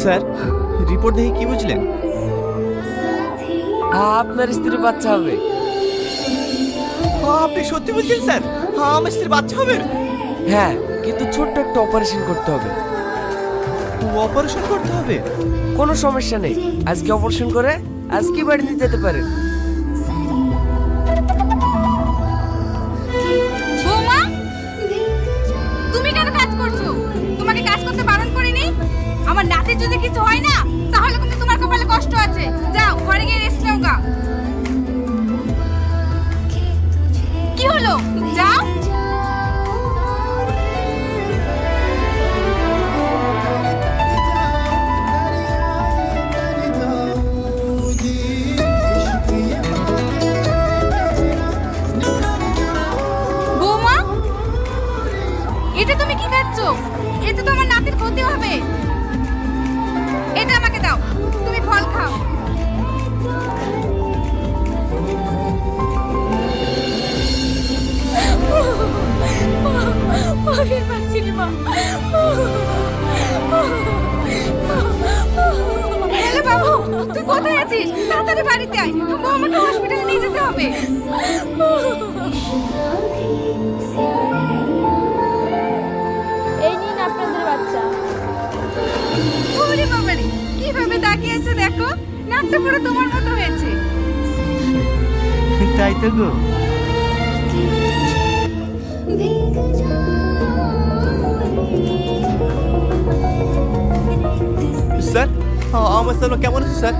Sir, report দেখে কি বুঝলেন? আপনার স্ত্রীর বাচ্চা হবে। আপনি সত্যি বলছেন স্যার? আমার স্ত্রীর বাচ্চা হবে? হ্যাঁ, কিন্তু ছোট্ট একটা অপারেশন করতে হবে। অপারেশন করতে হবে? কোনো সমস্যা নেই, আজকে অপারেশন করে আজকে বাড়িতে যেতে পারেন। বৌমা, তুমি কেন কাজ করছো? তোমাকে কাজ করতে বারণ করিনি? আমার নাতির যদি কিছু হয় না তাহলে কিন্তু তোমার কপালে কষ্ট আছে। যাও ঘরে গিয়ে রেস্ট নাও গা। কি হলো? যাও। বৌমা, এটা তুমি কি খাচ্ছো? এতে তো আমার নাতির ক্ষতি হবে। এটা আমাকে দাও, তুমি ফল খাও। ওরে বাচ্চিনি মা। হ্যালো বাবু, তুই কোথায় আছিস? তাড়াতাড়ি বাড়িতে আয়, বৌমাকে হসপিটালে নিয়ে যেতে হবে। এই নিন আপনাদের বাচ্চা। ওরে বাবারে, কিভাবে তাকিয়ে আছে দেখো, নাকটা পুরো তোমার মতো হয়েছে। তাই তো গো। স্যার, আমার ছেলে কেমন আছে স্যার?